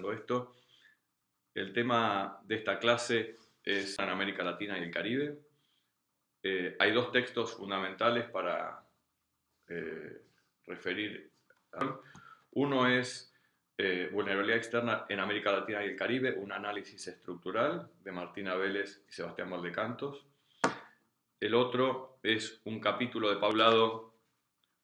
todo esto. El tema de esta clase es en América Latina y el Caribe. Hay dos textos fundamentales para referir. Uno es Vulnerabilidad externa en América Latina y el Caribe, un análisis estructural, de Martina Vélez y Sebastián Valdecantos. El otro es un capítulo de Paulado,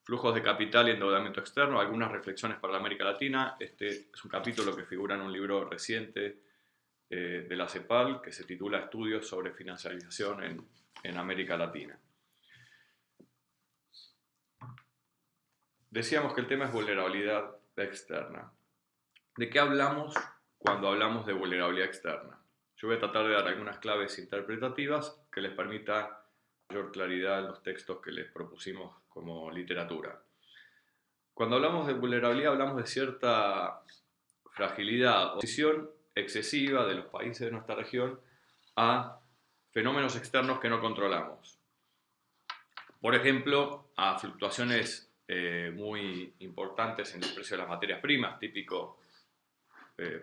Flujos de capital y endeudamiento externo, algunas reflexiones para la América Latina. Este es un capítulo que figura en un libro reciente de la CEPAL que se titula Estudios sobre financiarización en América Latina. Decíamos que el tema es vulnerabilidad externa. ¿De qué hablamos cuando hablamos de vulnerabilidad externa? Yo voy a tratar de dar algunas claves interpretativas que les permita mayor claridad en los textos que les propusimos como literatura. Cuando hablamos de vulnerabilidad hablamos de cierta fragilidad o exposición excesiva de los países de nuestra región a fenómenos externos que no controlamos. Por ejemplo, a fluctuaciones muy importantes en el precio de las materias primas, típico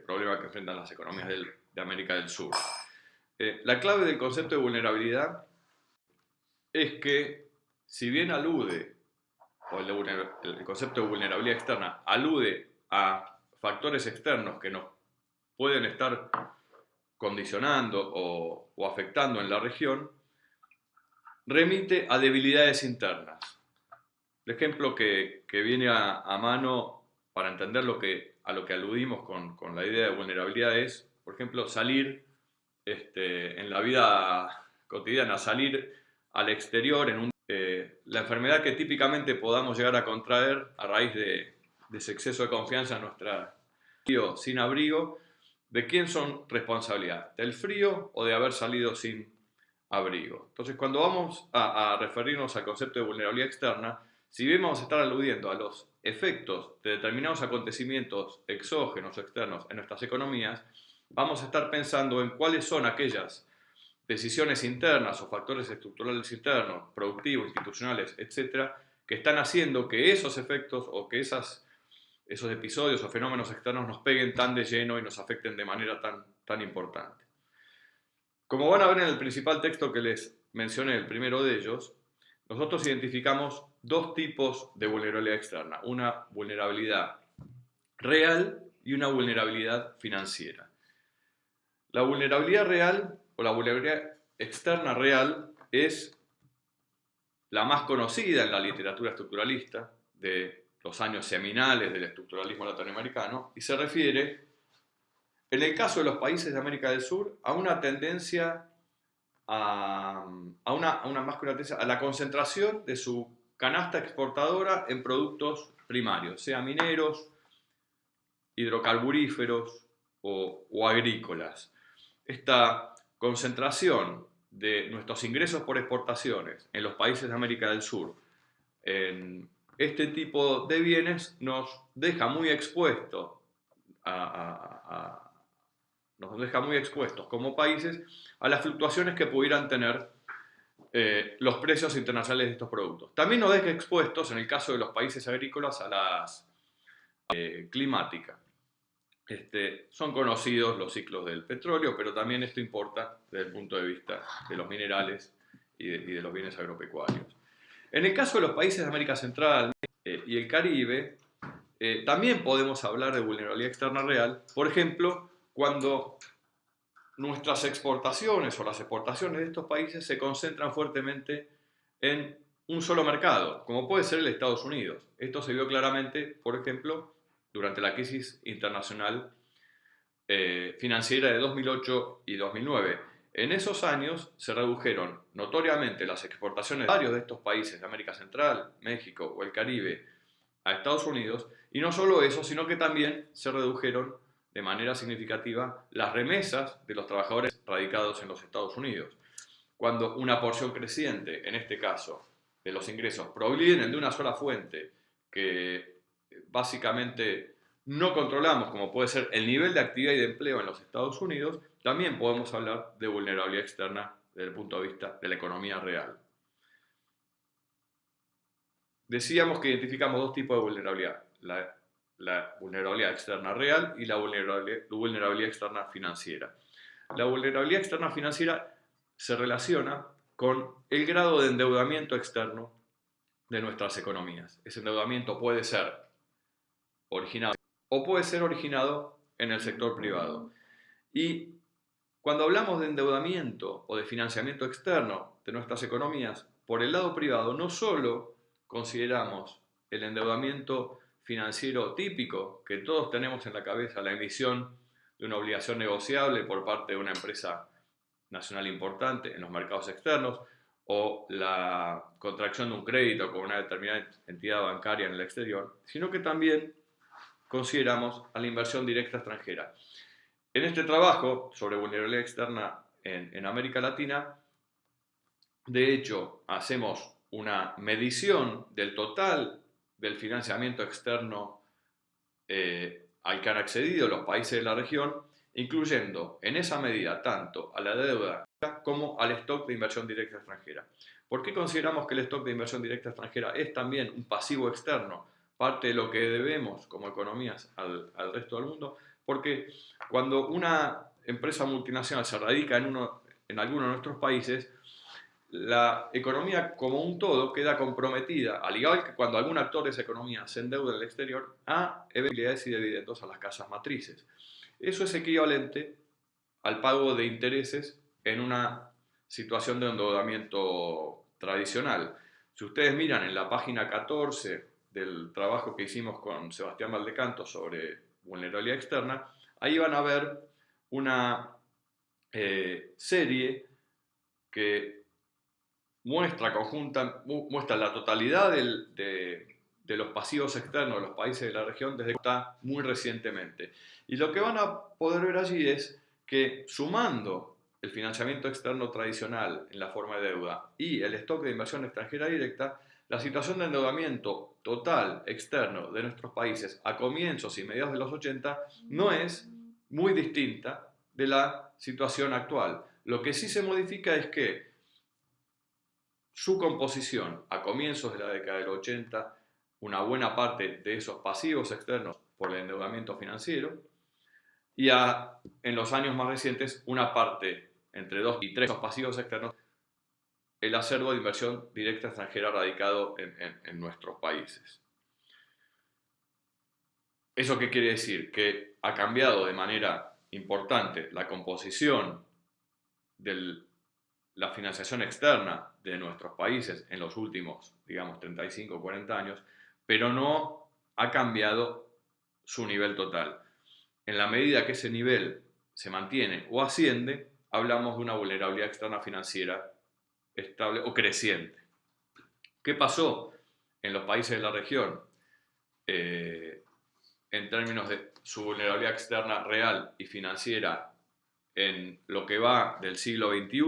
problema que enfrentan las economías de América del Sur. La clave del concepto de vulnerabilidad es que, si bien alude, o el concepto de vulnerabilidad externa alude a factores externos que nos pueden estar condicionando o afectando en la región, remite a debilidades internas. El ejemplo que viene a mano para entender a lo que aludimos con la idea de vulnerabilidad es, por ejemplo, salir en la vida cotidiana, salir al exterior la enfermedad que típicamente podamos llegar a contraer a raíz de ese exceso de confianza en nuestra frío sin abrigo. ¿De quién son responsabilidad? ¿Del frío o de haber salido sin abrigo? Entonces, cuando vamos a referirnos al concepto de vulnerabilidad externa, si bien vamos a estar aludiendo a los efectos de determinados acontecimientos exógenos o externos en nuestras economías, vamos a estar pensando en cuáles son aquellas decisiones internas o factores estructurales internos, productivos, institucionales, etcétera, que están haciendo que esos efectos o que esos episodios o fenómenos externos nos peguen tan de lleno y nos afecten de manera tan importante. Como van a ver en el principal texto que les mencioné, el primero de ellos, nosotros identificamos dos tipos de vulnerabilidad externa, una vulnerabilidad real y una vulnerabilidad financiera. La vulnerabilidad real o la vulnerabilidad externa real es la más conocida en la literatura estructuralista de los años seminales del estructuralismo latinoamericano y se refiere, en el caso de los países de América del Sur, a una tendencia a la concentración de su canasta exportadora en productos primarios, sea mineros, hidrocarburíferos o agrícolas. Esta concentración de nuestros ingresos por exportaciones en los países de América del Sur en este tipo de bienes nos deja muy expuestos como países a las fluctuaciones que pudieran tener los precios internacionales de estos productos. También nos deja expuestos, en el caso de los países agrícolas, a las climáticas. Son conocidos los ciclos del petróleo, pero también esto importa desde el punto de vista de los minerales y de los bienes agropecuarios. En el caso de los países de América Central y el Caribe, también podemos hablar de vulnerabilidad externa real, por ejemplo, cuando nuestras exportaciones o las exportaciones de estos países se concentran fuertemente en un solo mercado, como puede ser el Estados Unidos. Esto se vio claramente, por ejemplo, durante la crisis internacional financiera de 2008 y 2009. En esos años se redujeron notoriamente las exportaciones de varios de estos países de América Central, México o el Caribe a Estados Unidos, y no solo eso, sino que también se redujeron de manera significativa las remesas de los trabajadores radicados en los Estados Unidos. Cuando una porción creciente, en este caso, de los ingresos provienen de una sola fuente que básicamente no controlamos, como puede ser el nivel de actividad y de empleo en los Estados Unidos, también podemos hablar de vulnerabilidad externa desde el punto de vista de la economía real. Decíamos que identificamos dos tipos de vulnerabilidad, la vulnerabilidad externa real y la vulnerabilidad externa financiera. La vulnerabilidad externa financiera se relaciona con el grado de endeudamiento externo de nuestras economías. Ese endeudamiento puede ser originado o puede ser originado en el sector privado. Y cuando hablamos de endeudamiento o de financiamiento externo de nuestras economías, por el lado privado no solo consideramos el endeudamiento financiero típico que todos tenemos en la cabeza, la emisión de una obligación negociable por parte de una empresa nacional importante en los mercados externos, o la contracción de un crédito con una determinada entidad bancaria en el exterior, sino que también consideramos a la inversión directa extranjera. En este trabajo sobre vulnerabilidad externa en América Latina, de hecho, hacemos una medición del total del financiamiento externo al que han accedido los países de la región, incluyendo en esa medida tanto a la deuda como al stock de inversión directa extranjera. ¿Por qué consideramos que el stock de inversión directa extranjera es también un pasivo externo, parte de lo que debemos como economías al resto del mundo? Porque cuando una empresa multinacional se radica en alguno de nuestros países, la economía como un todo queda comprometida, al igual que cuando algún actor de esa economía se endeuda en el exterior, a utilidades y dividendos a las casas matrices. Eso es equivalente al pago de intereses en una situación de endeudamiento tradicional. Si ustedes miran en la página 14 del trabajo que hicimos con Sebastián Valdecanto sobre vulnerabilidad externa, ahí van a ver una serie que muestra la totalidad de los pasivos externos de los países de la región desde que está muy recientemente. Y lo que van a poder ver allí es que sumando el financiamiento externo tradicional en la forma de deuda y el stock de inversión extranjera directa, la situación de endeudamiento total externo de nuestros países a comienzos y mediados de los 80 no es muy distinta de la situación actual. Lo que sí se modifica es que su composición a comienzos de la década del 80, una buena parte de esos pasivos externos por el endeudamiento financiero, y en los años más recientes una parte entre 2 y 3 pasivos externos, el acervo de inversión directa extranjera radicado en nuestros países. ¿Eso qué quiere decir? Que ha cambiado de manera importante la composición de la financiación externa de nuestros países en los últimos, digamos, 35 o 40 años, pero no ha cambiado su nivel total. En la medida que ese nivel se mantiene o asciende, hablamos de una vulnerabilidad externa financiera estable o creciente. ¿Qué pasó en los países de la región en términos de su vulnerabilidad externa real y financiera en lo que va del siglo XXI?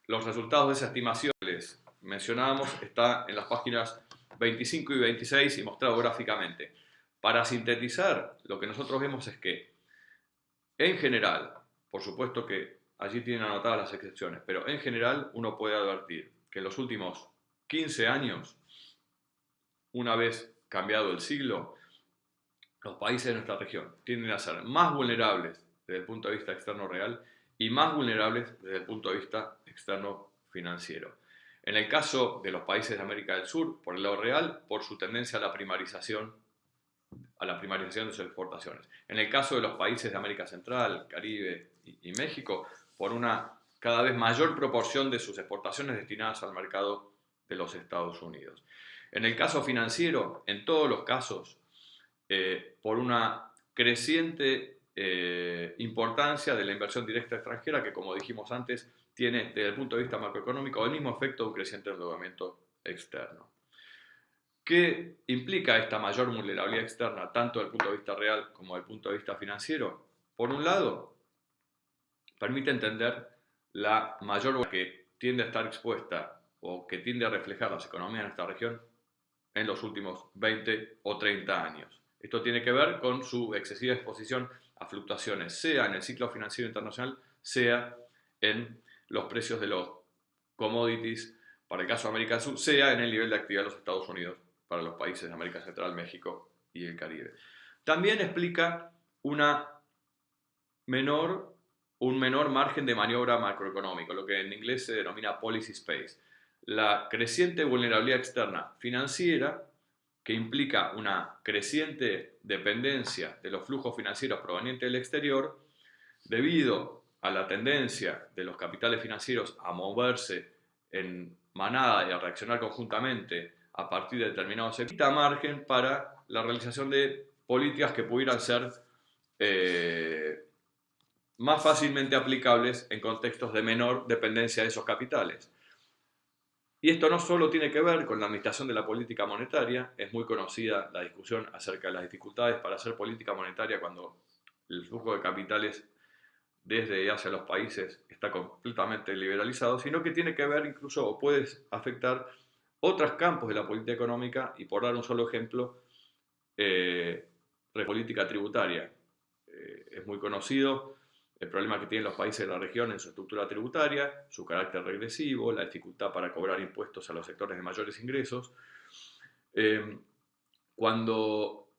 Los resultados de esa estimación que les mencionábamos está en las páginas 25 y 26 y mostrado gráficamente. Para sintetizar, lo que nosotros vemos es que, en general, por supuesto que allí tienen anotadas las excepciones, pero en general uno puede advertir que en los últimos 15 años, una vez cambiado el siglo, los países de nuestra región tienden a ser más vulnerables desde el punto de vista externo real y más vulnerables desde el punto de vista externo financiero. En el caso de los países de América del Sur, por el lado real, por su tendencia a la primarización de sus exportaciones. En el caso de los países de América Central, Caribe y México, por una cada vez mayor proporción de sus exportaciones destinadas al mercado de los Estados Unidos. En el caso financiero, en todos los casos, por una creciente importancia de la inversión directa extranjera que, como dijimos antes, tiene desde el punto de vista macroeconómico el mismo efecto de un creciente endeudamiento externo. ¿Qué implica esta mayor vulnerabilidad externa, tanto desde el punto de vista real como desde el punto de vista financiero? Por un lado, permite entender la mayor que tiende a estar expuesta o que tiende a reflejar las economías de nuestra región en los últimos 20 o 30 años. Esto tiene que ver con su excesiva exposición a fluctuaciones, sea en el ciclo financiero internacional, sea en los precios de los commodities, para el caso de América del Sur, sea en el nivel de actividad de los Estados Unidos, para los países de América Central, México y el Caribe. También explica un menor margen de maniobra macroeconómico, lo que en inglés se denomina policy space. La creciente vulnerabilidad externa financiera, que implica una creciente dependencia de los flujos financieros provenientes del exterior, debido a la tendencia de los capitales financieros a moverse en manada y a reaccionar conjuntamente a partir de determinados sectores, da margen para la realización de políticas que pudieran ser más fácilmente aplicables en contextos de menor dependencia de esos capitales. Y esto no solo tiene que ver con la administración de la política monetaria, es muy conocida la discusión acerca de las dificultades para hacer política monetaria cuando el flujo de capitales desde y hacia los países está completamente liberalizado, sino que tiene que ver incluso o puede afectar otros campos de la política económica y, por dar un solo ejemplo, política tributaria. Es muy conocido el problema que tienen los países de la región en su estructura tributaria, su carácter regresivo, la dificultad para cobrar impuestos a los sectores de mayores ingresos. Cuando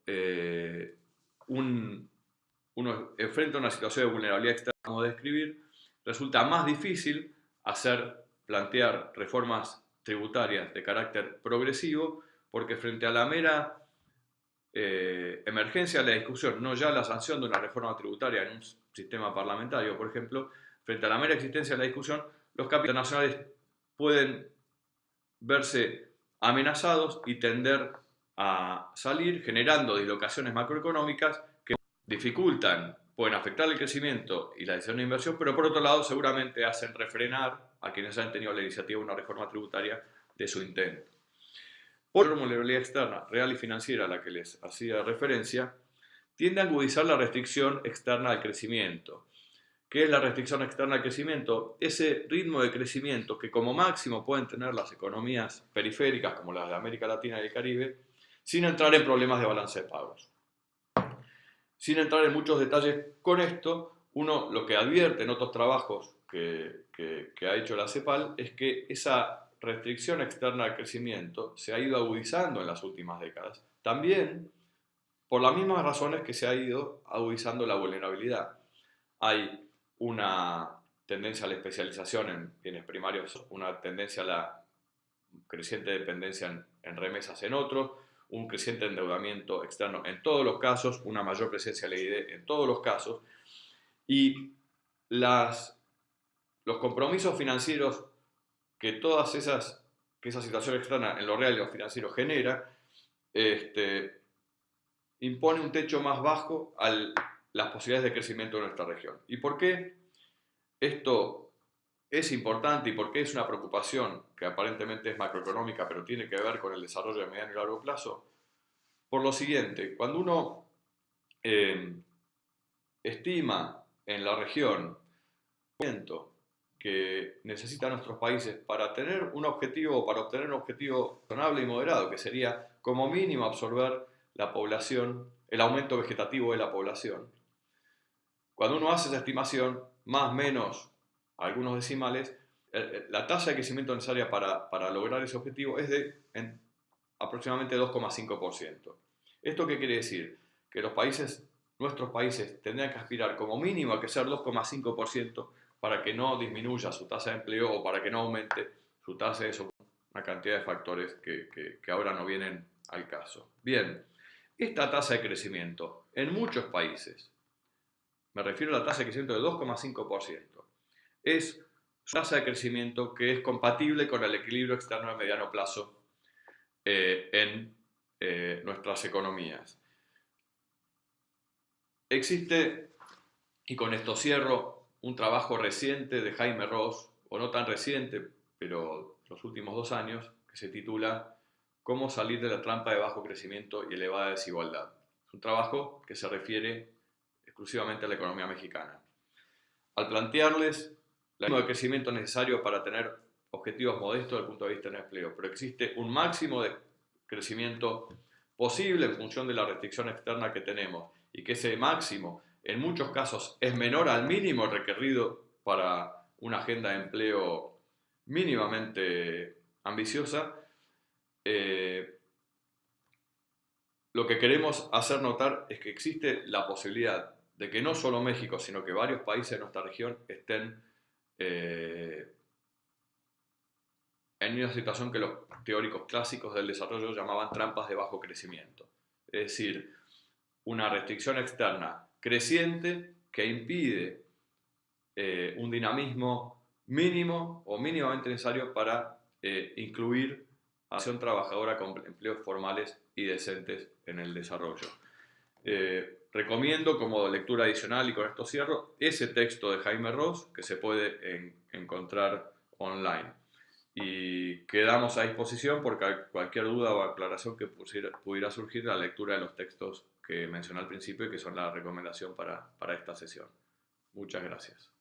uno enfrenta una situación de vulnerabilidad externa, como describir, resulta más difícil plantear reformas tributarias de carácter progresivo, porque frente a la mera emergencia de la discusión, no ya la sanción de una reforma tributaria en un sistema parlamentario, por ejemplo, frente a la mera existencia de la discusión, los capitales nacionales pueden verse amenazados y tender a salir, generando dislocaciones macroeconómicas que dificultan, pueden afectar el crecimiento y la decisión de inversión, pero por otro lado seguramente hacen refrenar a quienes han tenido la iniciativa de una reforma tributaria de su intento. Por la vulnerabilidad externa, real y financiera a la que les hacía referencia, tiende a agudizar la restricción externa al crecimiento. ¿Qué es la restricción externa al crecimiento? Ese ritmo de crecimiento que como máximo pueden tener las economías periféricas como las de América Latina y el Caribe, sin entrar en problemas de balance de pagos. Sin entrar en muchos detalles con esto, uno lo que advierte en otros trabajos que ha hecho la CEPAL es que esa restricción externa al crecimiento se ha ido agudizando en las últimas décadas. También por las mismas razones que se ha ido agudizando la vulnerabilidad. Hay una tendencia a la especialización en bienes primarios, una tendencia a la creciente dependencia en remesas en otros, un creciente endeudamiento externo en todos los casos, una mayor presencia de la ID en todos los casos, y los compromisos financieros que esa situación externa en lo real y lo financiero genera, impone un techo más bajo a las posibilidades de crecimiento de nuestra región. ¿Y por qué esto es importante y por qué es una preocupación que aparentemente es macroeconómica, pero tiene que ver con el desarrollo de mediano y largo plazo? Por lo siguiente, cuando uno estima en la región que necesitan nuestros países para tener un objetivo, para obtener un objetivo razonable y moderado, que sería como mínimo absorber la población, el aumento vegetativo de la población. Cuando uno hace esa estimación, más o menos algunos decimales, la tasa de crecimiento necesaria para lograr ese objetivo es de aproximadamente 2,5%. ¿Esto qué quiere decir? Que nuestros países tendrían que aspirar como mínimo a crecer 2,5% para que no disminuya su tasa de empleo o para que no aumente su tasa de desocupación, una cantidad de factores que ahora no vienen al caso. Bien, esta tasa de crecimiento en muchos países, me refiero a la tasa de crecimiento de 2,5%, es una tasa de crecimiento que es compatible con el equilibrio externo a mediano plazo en nuestras economías. Existe, y con esto cierro, un trabajo reciente de Jaime Ross, o no tan reciente, pero los últimos 2 años, que se titula ¿Cómo salir de la trampa de bajo crecimiento y elevada desigualdad? Es un trabajo que se refiere exclusivamente a la economía mexicana. Al plantearles el ritmo de crecimiento necesario para tener objetivos modestos desde el punto de vista del empleo, pero existe un máximo de crecimiento posible en función de la restricción externa que tenemos y que ese máximo en muchos casos es menor al mínimo requerido para una agenda de empleo mínimamente ambiciosa, lo que queremos hacer notar es que existe la posibilidad de que no solo México, sino que varios países de nuestra región estén en una situación que los teóricos clásicos del desarrollo llamaban trampas de bajo crecimiento. Es decir, una restricción externa creciente que impide un dinamismo mínimo o mínimamente necesario para incluir a la acción trabajadora con empleos formales y decentes en el desarrollo. Recomiendo como lectura adicional, y con esto cierro, ese texto de Jaime Ross que se puede encontrar online. Y quedamos a disposición porque cualquier duda o aclaración que pudiera surgir, la lectura de los textos que mencioné al principio y que son la recomendación para esta sesión. Muchas gracias.